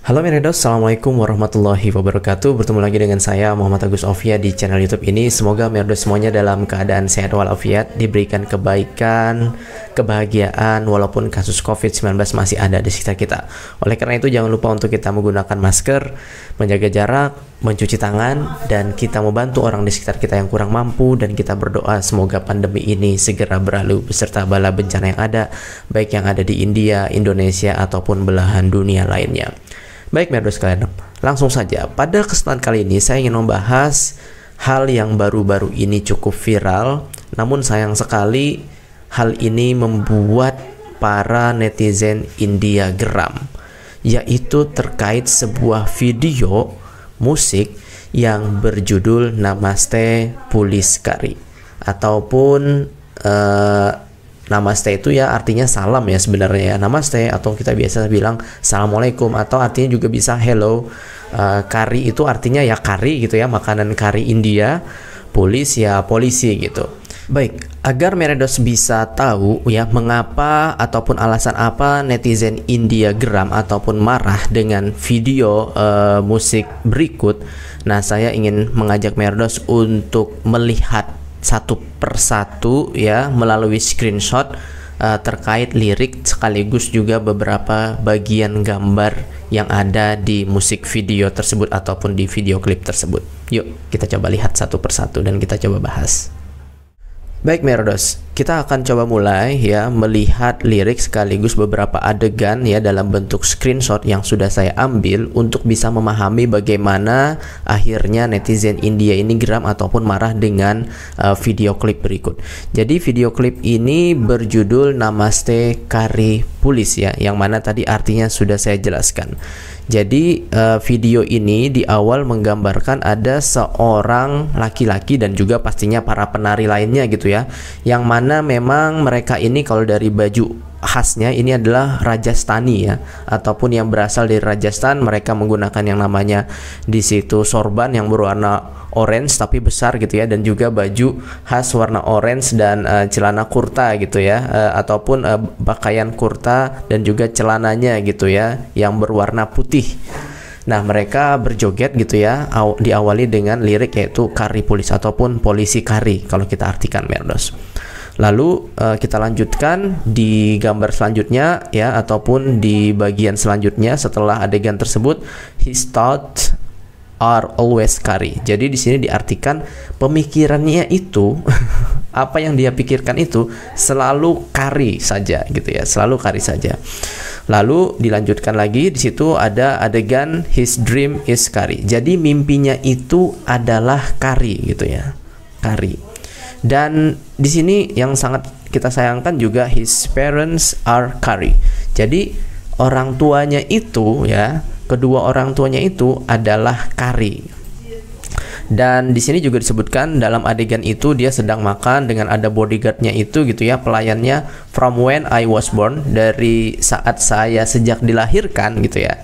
Halo Meredos, Assalamualaikum warahmatullahi wabarakatuh. Bertemu lagi dengan saya Muhammad Agus Ofia di channel YouTube ini. Semoga Meredos semuanya dalam keadaan sehat walafiat, diberikan kebaikan, kebahagiaan walaupun kasus COVID-19 masih ada di sekitar kita. Oleh karena itu jangan lupa untuk kita menggunakan masker, menjaga jarak, mencuci tangan, dan kita membantu orang di sekitar kita yang kurang mampu, dan kita berdoa semoga pandemi ini segera berlalu beserta bala bencana yang ada, baik yang ada di India, Indonesia ataupun belahan dunia lainnya. Baik Meredos sekalian, langsung saja. Pada kesempatan kali ini saya ingin membahas hal yang baru-baru ini cukup viral, namun sayang sekali hal ini membuat para netizen India geram, yaitu terkait sebuah video musik yang berjudul Namaste Police Curry, ataupun Namaste itu ya artinya salam ya sebenarnya ya, Namaste, atau kita biasa bilang Assalamualaikum, atau artinya juga bisa hello. Curry itu artinya ya kari gitu ya, makanan kari India. Police ya polisi gitu. Baik, agar Meredos bisa tahu ya mengapa ataupun alasan apa netizen India geram ataupun marah dengan video musik berikut. Nah, saya ingin mengajak Meredos untuk melihat satu persatu ya melalui screenshot terkait lirik sekaligus juga beberapa bagian gambar yang ada di musik video tersebut ataupun di video klip tersebut. Yuk kita coba lihat satu persatu dan kita coba bahas. Baik Meredos, kita akan coba mulai ya melihat lirik sekaligus beberapa adegan ya dalam bentuk screenshot yang sudah saya ambil untuk bisa memahami bagaimana akhirnya netizen India ini geram ataupun marah dengan video klip berikut. Jadi video klip ini berjudul Namaste Curry Police ya, yang mana tadi artinya sudah saya jelaskan. Jadi video ini di awal menggambarkan ada seorang laki-laki dan juga pastinya para penari lainnya gitu ya, yang mana memang mereka ini kalau dari baju khasnya ini adalah Rajasthani ya, ataupun yang berasal dari Rajasthan. Mereka menggunakan yang namanya di situ sorban yang berwarna orange tapi besar gitu ya, dan juga baju khas warna orange dan celana kurta gitu ya, ataupun pakaian kurta dan juga celananya gitu ya yang berwarna putih. Nah, mereka berjoget gitu ya, diawali dengan lirik yaitu Curry Police ataupun polisi kari kalau kita artikan Meredos. Lalu kita lanjutkan di gambar selanjutnya ya, ataupun di bagian selanjutnya setelah adegan tersebut, his thoughts are always curry. Jadi di sini diartikan pemikirannya itu apa yang dia pikirkan itu selalu curry saja gitu ya, selalu curry saja. Lalu dilanjutkan lagi, di situ ada adegan his dream is curry. Jadi mimpinya itu adalah curry gitu ya, curry. Dan di sini yang sangat kita sayangkan juga his parents are curry. Jadi orang tuanya itu ya, kedua orang tuanya itu adalah kari. Dan di sini juga disebutkan dalam adegan itu dia sedang makan dengan ada bodyguardnya itu gitu ya, pelayannya, from when I was born, dari saat saya sejak dilahirkan gitu ya.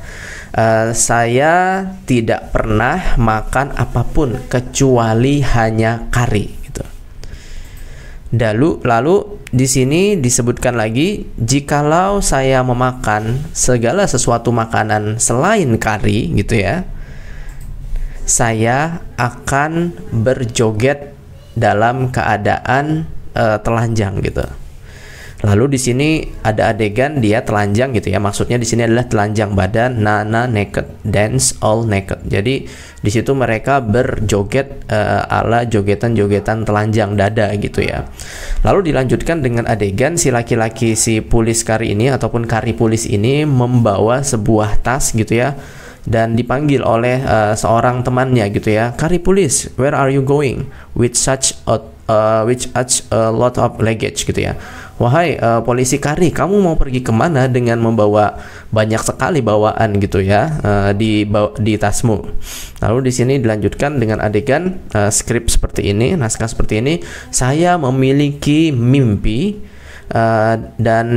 Saya tidak pernah makan apapun kecuali hanya kari gitu. Lalu di sini disebutkan lagi, jikalau saya memakan segala sesuatu makanan selain kari gitu ya, saya akan berjoget dalam keadaan telanjang gitu. Lalu di sini ada adegan dia telanjang gitu ya. Maksudnya di sini adalah telanjang badan, nana naked, dance all naked. Jadi di situ mereka berjoget ala jogetan-jogetan telanjang dada gitu ya. Lalu dilanjutkan dengan adegan si laki-laki si police kari ini ataupun kari police ini membawa sebuah tas gitu ya, dan dipanggil oleh seorang temannya gitu ya, Curry Police, where are you going with such a lot of luggage gitu ya. Wahai polisi kari, kamu mau pergi kemana dengan membawa banyak sekali bawaan gitu ya di tasmu. Lalu di sini dilanjutkan dengan adegan skrip seperti ini, naskah seperti ini. Saya memiliki mimpi dan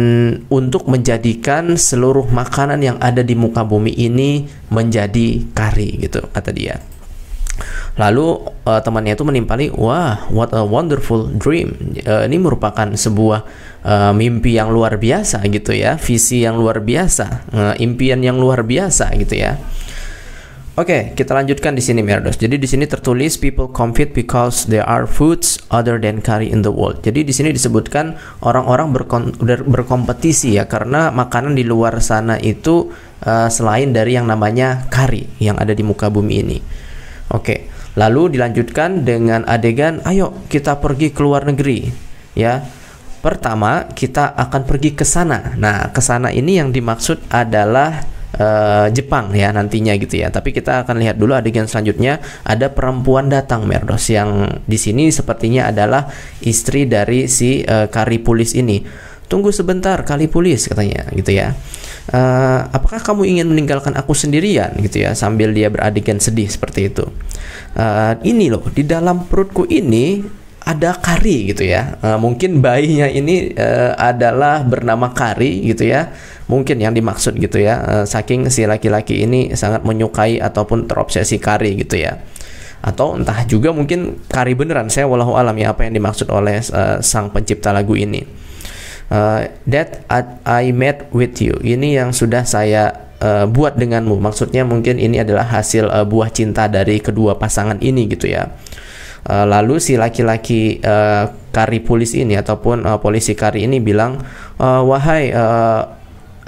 untuk menjadikan seluruh makanan yang ada di muka bumi ini menjadi kari gitu, kata dia. Lalu temannya itu menimpali, wah, what a wonderful dream. Ini merupakan sebuah mimpi yang luar biasa gitu ya, visi yang luar biasa, impian yang luar biasa gitu ya. Oke, kita lanjutkan di sini Merdos. Jadi di sini tertulis people compete because there are foods other than curry in the world. Jadi di sini disebutkan orang-orang berkompetisi ya, karena makanan di luar sana itu selain dari yang namanya curry yang ada di muka bumi ini. Oke, lalu dilanjutkan dengan adegan, ayo kita pergi ke luar negeri ya. Pertama kita akan pergi ke sana. Nah, ke sana ini yang dimaksud adalah Jepang ya nantinya gitu ya. Tapi kita akan lihat dulu adegan selanjutnya, ada perempuan datang Merdos, yang di sini sepertinya adalah istri dari si Karipulis ini. Tunggu sebentar Karipulis, katanya gitu ya. Apakah kamu ingin meninggalkan aku sendirian gitu ya, sambil dia beradegan sedih seperti itu. Ini loh, di dalam perutku ini ada Kari gitu ya. Mungkin bayinya ini adalah bernama Kari gitu ya. Mungkin yang dimaksud gitu ya. Saking si laki-laki ini sangat menyukai ataupun terobsesi Kari gitu ya. Atau entah juga mungkin Kari beneran. Saya wallahu alam ya apa yang dimaksud oleh sang pencipta lagu ini. That I met with you. Ini yang sudah saya buat denganmu. Maksudnya mungkin ini adalah hasil buah cinta dari kedua pasangan ini gitu ya. Lalu si laki-laki Karipulis ini ataupun polisi Kari ini bilang, wahai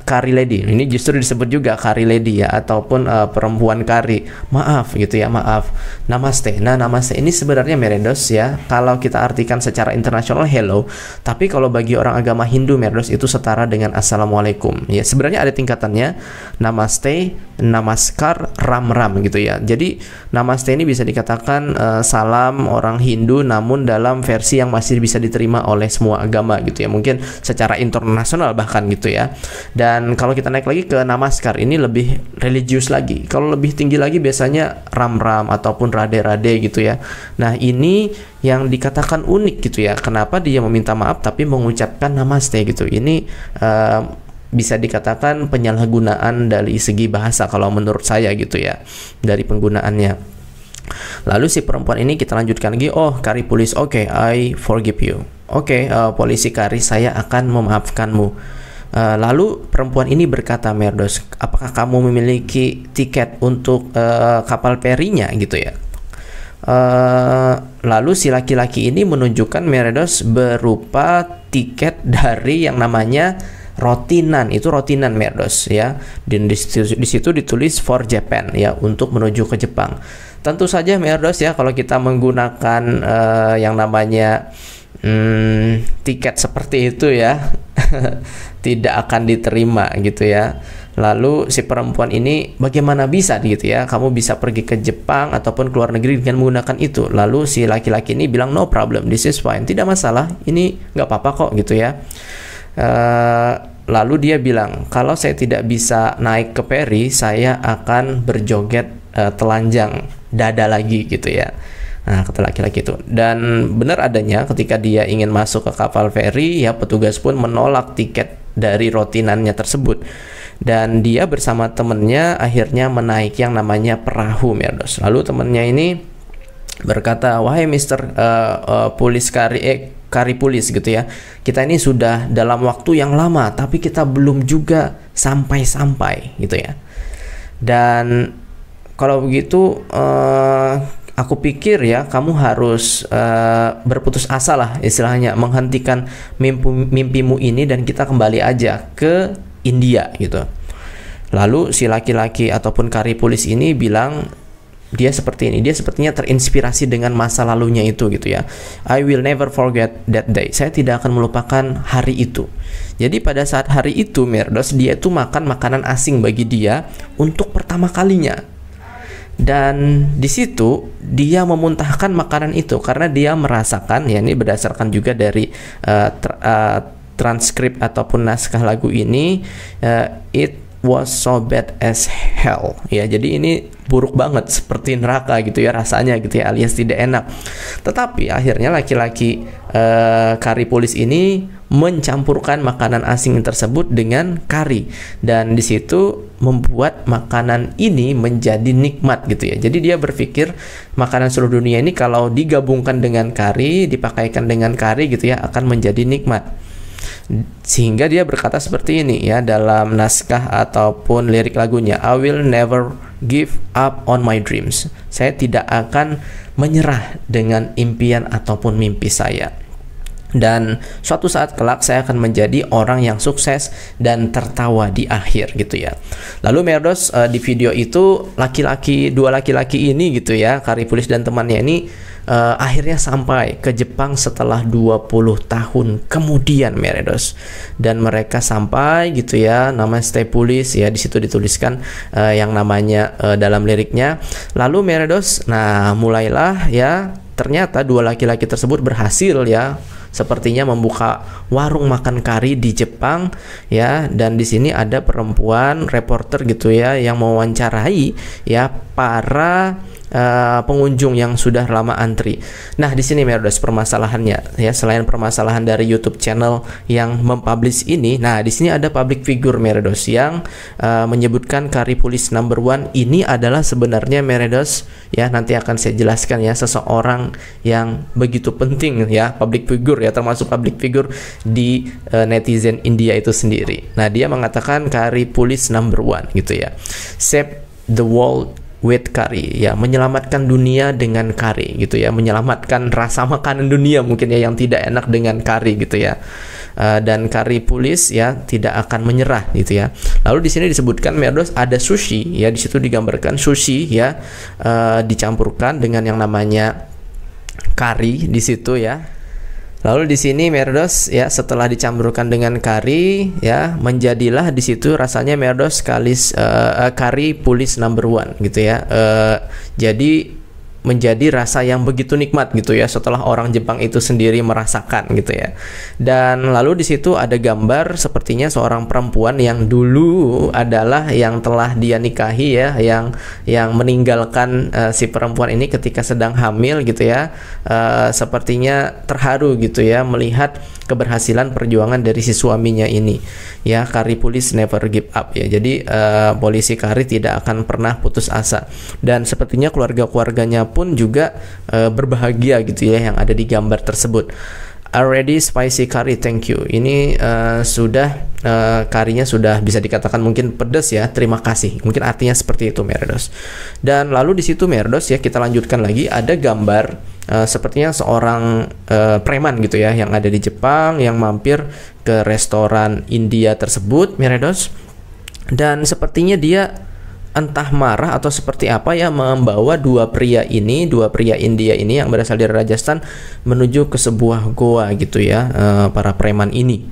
Kari Lady, ini justru disebut juga Kari Lady ya, ataupun perempuan Kari, maaf gitu ya, maaf, namaste. Nah, namaste ini sebenarnya Merdos ya, kalau kita artikan secara internasional hello, tapi kalau bagi orang agama Hindu Merdos itu setara dengan assalamualaikum ya. Sebenarnya ada tingkatannya, namaste, namaskar, ram gitu ya. Jadi namaste ini bisa dikatakan salam orang Hindu, namun dalam versi yang masih bisa diterima oleh semua agama gitu ya, mungkin secara internasional bahkan gitu ya. Dan kalau kita naik lagi ke namaskar, ini lebih religius lagi. Kalau lebih tinggi lagi biasanya ram ataupun rade gitu ya. Nah, ini yang dikatakan unik gitu ya. Kenapa dia meminta maaf tapi mengucapkan namaste gitu. Ini bisa dikatakan penyalahgunaan dari segi bahasa kalau menurut saya gitu ya, dari penggunaannya. Lalu si perempuan ini kita lanjutkan lagi, oh Karipulis, oke, I forgive you. Oke, polisi Kari, saya akan memaafkanmu. Lalu perempuan ini berkata, Merdos, apakah kamu memiliki tiket untuk kapal ferinya gitu ya? Lalu si laki-laki ini menunjukkan Merdos berupa tiket dari yang namanya rotinan. Itu rotinan Merdos ya. Dan di situ ditulis for Japan ya, untuk menuju ke Jepang. Tentu saja Merdos ya, kalau kita menggunakan yang namanya tiket seperti itu ya tidak akan diterima gitu ya. Lalu si perempuan ini, bagaimana bisa gitu ya, kamu bisa pergi ke Jepang ataupun ke luar negeri dengan menggunakan itu. Lalu si laki-laki ini bilang, no problem, this is fine, tidak masalah, ini nggak apa-apa kok gitu ya. Lalu dia bilang, kalau saya tidak bisa naik ke feri, saya akan berjoget telanjang dada lagi gitu ya. Nah, kata laki-laki itu. Dan benar adanya ketika dia ingin masuk ke kapal feri ya, petugas pun menolak tiket dari rotinannya tersebut. Dan dia bersama temennya akhirnya menaiki yang namanya perahu Merdos. Lalu temennya ini berkata, wahai Mr. Karipulis gitu ya, kita ini sudah dalam waktu yang lama tapi kita belum juga sampai-sampai gitu ya. Dan kalau begitu aku pikir ya kamu harus berputus asa lah istilahnya, menghentikan mimpimu ini dan kita kembali aja ke India gitu. Lalu si laki-laki ataupun Karipulis ini bilang, dia seperti ini, dia sepertinya terinspirasi dengan masa lalunya itu gitu ya. I will never forget that day. Saya tidak akan melupakan hari itu. Jadi pada saat hari itu Merdos, dia itu makan makanan asing bagi dia untuk pertama kalinya. Dan di situ dia memuntahkan makanan itu karena dia merasakan, ya ini berdasarkan juga dari transkrip ataupun naskah lagu ini, it was so bad as hell ya. Jadi ini buruk banget seperti neraka gitu ya rasanya gitu ya, alias tidak enak. Tetapi akhirnya laki-laki Karipulis ini mencampurkan makanan asing tersebut dengan kari, dan di situ membuat makanan ini menjadi nikmat gitu ya. Jadi dia berpikir makanan seluruh dunia ini kalau digabungkan dengan kari, dipakaikan dengan kari gitu ya, akan menjadi nikmat. Sehingga dia berkata seperti ini ya dalam naskah ataupun lirik lagunya, I will never give up on my dreams. Saya tidak akan menyerah dengan impian ataupun mimpi saya. Dan suatu saat kelak saya akan menjadi orang yang sukses dan tertawa di akhir gitu ya. Lalu Merdos di video itu dua laki-laki ini gitu ya, Karipulis dan temannya ini akhirnya sampai ke Jepang setelah 20 tahun kemudian Merdos. Dan mereka sampai gitu ya, namanya Stepulis ya, di situ dituliskan yang namanya dalam liriknya. Lalu Merdos, nah mulailah ya, ternyata dua laki-laki tersebut berhasil ya, sepertinya membuka warung makan kari di Jepang ya. Dan di sini ada perempuan reporter gitu ya yang mewawancarai ya para pengunjung yang sudah lama antri. Nah, di sini Merdos permasalahannya ya, selain permasalahan dari YouTube channel yang mempublish ini, nah di sini ada public figure Merdos yang menyebutkan Karipulis number one ini adalah sebenarnya Merdos ya, nanti akan saya jelaskan ya, seseorang yang begitu penting ya, public figure ya, termasuk public figure di netizen India itu sendiri. Nah, dia mengatakan Karipulis number one gitu ya, save the world with kari ya, menyelamatkan dunia dengan kari gitu ya, menyelamatkan rasa makanan dunia mungkin ya yang tidak enak dengan kari gitu ya. Dan Karipulis ya tidak akan menyerah gitu ya. Lalu di sini disebutkan Merdos ada sushi ya, di situ digambarkan sushi ya dicampurkan dengan yang namanya kari di situ ya. Lalu di sini Merdos ya setelah dicampurkan dengan kari ya, menjadilah di situ rasanya Merdos Karipulis number one gitu ya. Jadi menjadi rasa yang begitu nikmat gitu ya setelah orang Jepang itu sendiri merasakan gitu ya. Dan lalu di situ ada gambar sepertinya seorang perempuan yang dulu adalah yang telah dia nikahi ya, yang meninggalkan si perempuan ini ketika sedang hamil gitu ya. Sepertinya terharu gitu ya melihat keberhasilan perjuangan dari si suaminya ini ya. Karipulis never give up ya. Jadi polisi Kari tidak akan pernah putus asa, dan sepertinya keluarga-keluarganya pun juga berbahagia gitu ya yang ada di gambar tersebut. Already spicy curry, thank you. Ini sudah karinya sudah bisa dikatakan mungkin pedas ya, terima kasih. Mungkin artinya seperti itu Merdos. Dan lalu di situ Merdos ya, kita lanjutkan lagi, ada gambar sepertinya seorang preman gitu ya yang ada di Jepang yang mampir ke restoran India tersebut Merdos. Dan sepertinya dia entah marah atau seperti apa ya, membawa dua pria India ini yang berasal dari Rajasthan menuju ke sebuah goa gitu ya, para preman ini.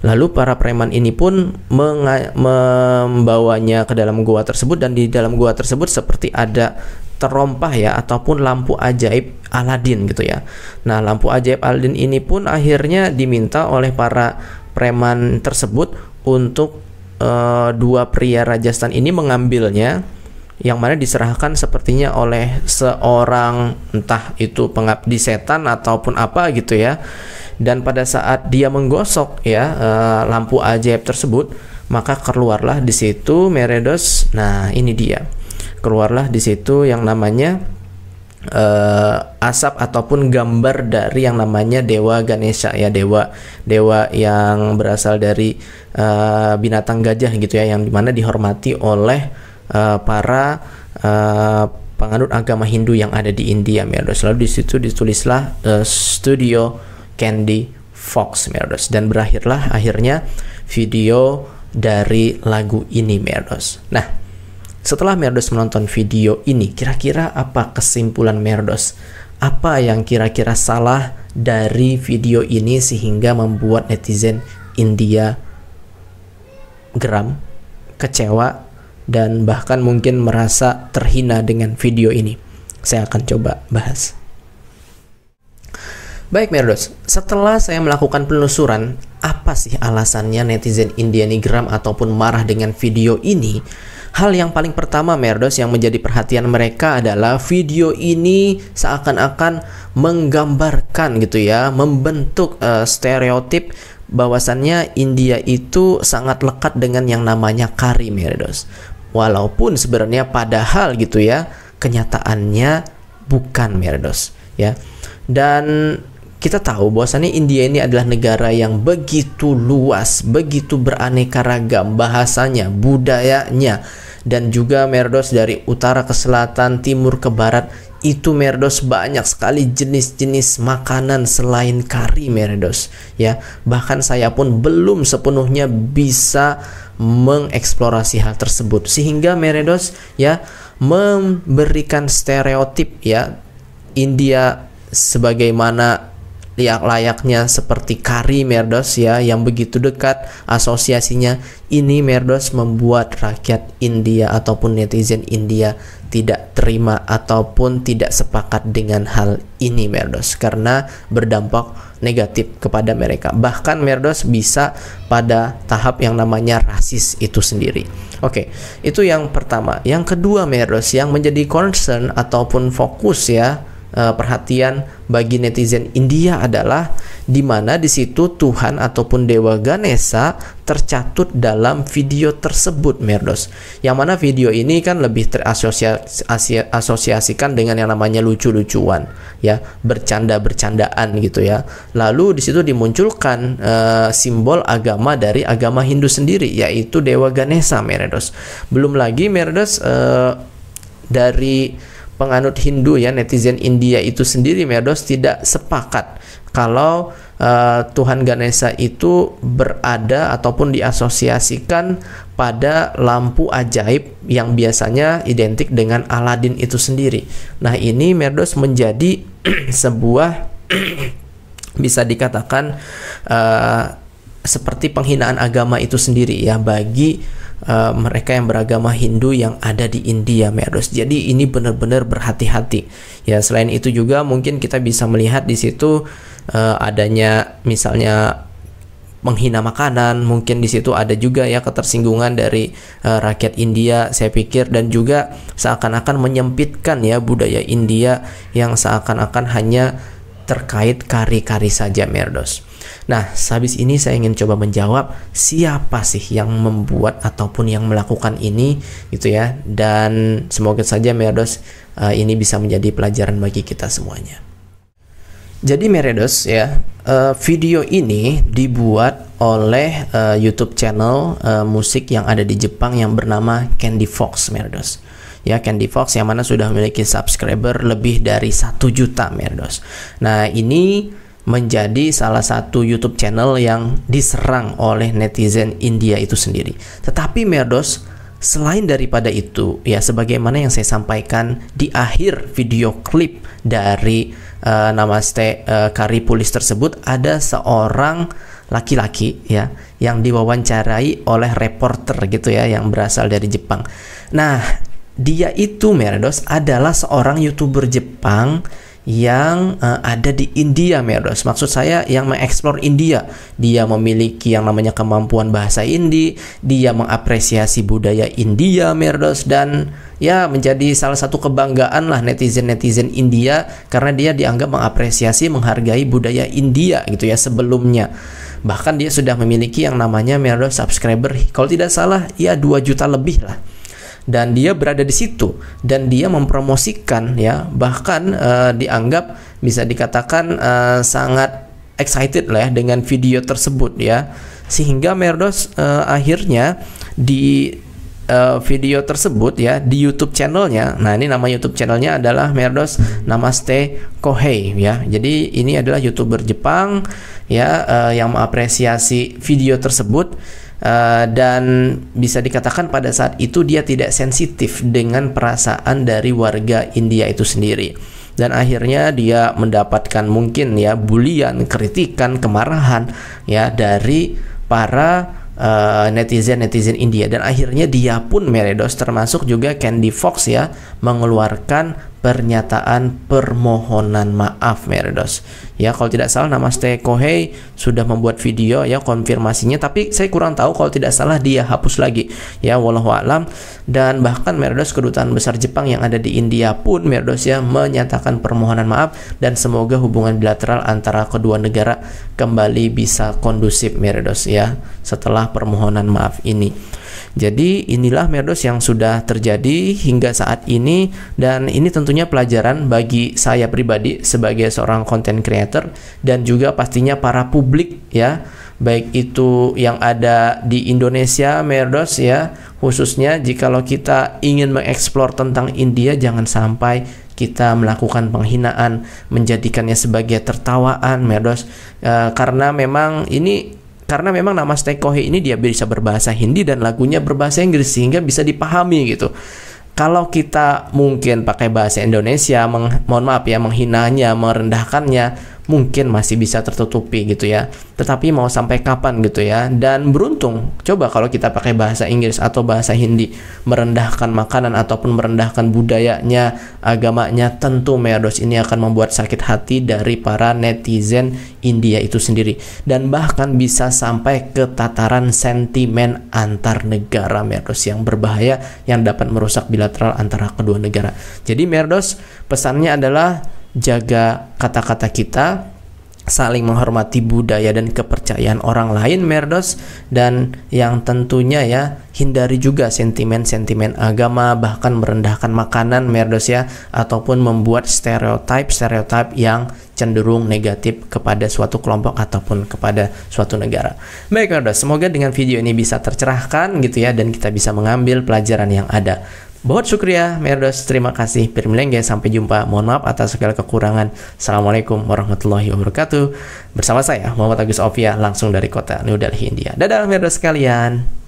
Lalu para preman ini pun membawanya ke dalam goa tersebut, dan di dalam goa tersebut seperti ada terompah ya, ataupun lampu ajaib Aladin gitu ya. Nah, lampu ajaib Aladin ini pun akhirnya diminta oleh para preman tersebut untuk dua pria Rajasthan ini mengambilnya, yang mana diserahkan sepertinya oleh seorang entah itu pengabdi setan ataupun apa gitu ya. Dan pada saat dia menggosok ya lampu ajaib tersebut, maka keluarlah di situ Merdos. Nah, ini dia. Keluarlah di situ yang namanya asap ataupun gambar dari yang namanya Dewa Ganesha ya, dewa yang berasal dari binatang gajah gitu ya, yang dimana dihormati oleh para penganut agama Hindu yang ada di India Merdos. Lalu di situ ditulislah Studio Candy Fox Merdos, dan berakhirlah akhirnya video dari lagu ini Merdos. Nah, setelah Merdos menonton video ini, kira-kira apa kesimpulan Merdos? Apa yang kira-kira salah dari video ini sehingga membuat netizen India geram, kecewa, dan bahkan mungkin merasa terhina dengan video ini? Saya akan coba bahas. Baik Merdos, setelah saya melakukan penelusuran, apa sih alasannya netizen India ini geram ataupun marah dengan video ini? Hal yang paling pertama Merdos yang menjadi perhatian mereka adalah video ini seakan-akan menggambarkan gitu ya, membentuk stereotip bahwasannya India itu sangat lekat dengan yang namanya kari Merdos. Walaupun sebenarnya padahal gitu ya, kenyataannya bukan Merdos ya. Dan kita tahu bahwasannya India ini adalah negara yang begitu luas, begitu beraneka ragam bahasanya, budayanya, dan juga Merdos dari utara ke selatan, timur ke barat, itu Merdos banyak sekali jenis-jenis makanan selain kari Merdos ya. Bahkan saya pun belum sepenuhnya bisa mengeksplorasi hal tersebut, sehingga Merdos ya memberikan stereotip ya India sebagaimana layaknya seperti kari Merdos ya, yang begitu dekat asosiasinya. Ini Merdos membuat rakyat India ataupun netizen India tidak terima ataupun tidak sepakat dengan hal ini Merdos, karena berdampak negatif kepada mereka. Bahkan Merdos bisa pada tahap yang namanya rasis itu sendiri. Oke, itu yang pertama. Yang kedua Merdos, yang menjadi concern ataupun fokus ya perhatian bagi netizen India adalah di mana di situ Tuhan ataupun Dewa Ganesha tercatut dalam video tersebut Merdos. Yang mana video ini kan lebih terasosiasikan dengan yang namanya lucu-lucuan ya, bercanda-bercandaan gitu ya. Lalu di situ dimunculkan simbol agama dari agama Hindu sendiri, yaitu Dewa Ganesha Merdos. Belum lagi Merdos dari penganut Hindu ya, netizen India itu sendiri Merdos tidak sepakat kalau Tuhan Ganesha itu berada ataupun diasosiasikan pada lampu ajaib yang biasanya identik dengan Aladin itu sendiri. Nah, ini Merdos menjadi sebuah bisa dikatakan seperti penghinaan agama itu sendiri ya bagi mereka yang beragama Hindu yang ada di India Merdos. Jadi ini benar-benar berhati-hati ya. Selain itu juga mungkin kita bisa melihat di situ adanya misalnya menghina makanan, mungkin di situ ada juga ya ketersinggungan dari rakyat India saya pikir, dan juga seakan-akan menyempitkan ya budaya India yang seakan-akan hanya terkait kari-kari saja Merdos. Nah, habis ini saya ingin coba menjawab siapa sih yang membuat ataupun yang melakukan ini gitu ya, dan semoga saja Merdos ini bisa menjadi pelajaran bagi kita semuanya. Jadi Merdos ya, video ini dibuat oleh YouTube channel musik yang ada di Jepang yang bernama Candy Fox Merdos. Ya, Candy Fox yang mana sudah memiliki subscriber lebih dari 1 juta Merdos. Nah, ini menjadi salah satu YouTube channel yang diserang oleh netizen India itu sendiri. Tetapi Merdos, selain daripada itu ya, sebagaimana yang saya sampaikan di akhir video klip dari Namaste Kari Pulis tersebut, ada seorang laki-laki ya yang diwawancarai oleh reporter gitu ya yang berasal dari Jepang. Nah, dia itu Merdos adalah seorang YouTuber Jepang yang ada di India Merdos. Maksud saya yang mengeksplor India. Dia memiliki yang namanya kemampuan bahasa Hindi, dia mengapresiasi budaya India Merdos, dan ya menjadi salah satu kebanggaan lah netizen-netizen India karena dia dianggap mengapresiasi, menghargai budaya India gitu ya sebelumnya. Bahkan dia sudah memiliki yang namanya Merdos subscriber, kalau tidak salah ya 2 juta lebih lah. Dan dia berada di situ dan dia mempromosikan ya, bahkan dianggap bisa dikatakan sangat excited lah ya dengan video tersebut ya, sehingga Merdos akhirnya di video tersebut ya di YouTube channelnya. Nah, ini nama YouTube channelnya adalah Merdos Namaste Kohei ya. Jadi ini adalah YouTuber Jepang ya yang mengapresiasi video tersebut. Dan bisa dikatakan pada saat itu dia tidak sensitif dengan perasaan dari warga India itu sendiri, dan akhirnya dia mendapatkan mungkin ya bulian, kritikan, kemarahan ya dari para netizen India, dan akhirnya dia pun Merdos termasuk juga Candy Fox ya mengeluarkan pernyataan permohonan maaf Merdos. Ya, kalau tidak salah Namaste Kohei sudah membuat video ya konfirmasinya, tapi saya kurang tahu, kalau tidak salah dia hapus lagi. Ya, wallahu alam. Dan bahkan Merdos, kedutaan besar Jepang yang ada di India pun Merdos ya menyatakan permohonan maaf, dan semoga hubungan bilateral antara kedua negara kembali bisa kondusif Merdos ya setelah permohonan maaf ini. Jadi inilah Merdos yang sudah terjadi hingga saat ini, dan ini tentunya pelajaran bagi saya pribadi sebagai seorang content creator, dan juga pastinya para publik ya, baik itu yang ada di Indonesia Merdos ya, khususnya jikalau kita ingin mengeksplor tentang India, jangan sampai kita melakukan penghinaan, menjadikannya sebagai tertawaan Merdos, karena memang Namaste Kohei ini dia bisa berbahasa Hindi dan lagunya berbahasa Inggris, sehingga bisa dipahami gitu. Kalau kita mungkin pakai bahasa Indonesia, mohon maaf ya, menghinanya, merendahkannya, mungkin masih bisa tertutupi gitu ya. Tetapi mau sampai kapan gitu ya. Dan beruntung, coba kalau kita pakai bahasa Inggris atau bahasa Hindi, merendahkan makanan ataupun merendahkan budayanya, agamanya, tentu Merdos ini akan membuat sakit hati dari para netizen India itu sendiri. Dan bahkan bisa sampai ke tataran sentimen antar negara Merdos yang berbahaya, yang dapat merusak bilateral antara kedua negara. Jadi Merdos, pesannya adalah jaga kata-kata kita, saling menghormati budaya dan kepercayaan orang lain Merdos, dan yang tentunya ya hindari juga sentimen-sentimen agama, bahkan merendahkan makanan Merdos ya, ataupun membuat stereotip yang cenderung negatif kepada suatu kelompok ataupun kepada suatu negara. Baik Merdos, semoga dengan video ini bisa tercerahkan gitu ya, dan kita bisa mengambil pelajaran yang ada. Bahut syukriya Merdos, terima kasih. Pirmilengge, sampai jumpa. Mohon maaf atas segala kekurangan. Assalamualaikum warahmatullahi wabarakatuh. Bersama saya Muhammad Agus Ofia, langsung dari kota New Delhi, India. Dadah Merdos sekalian.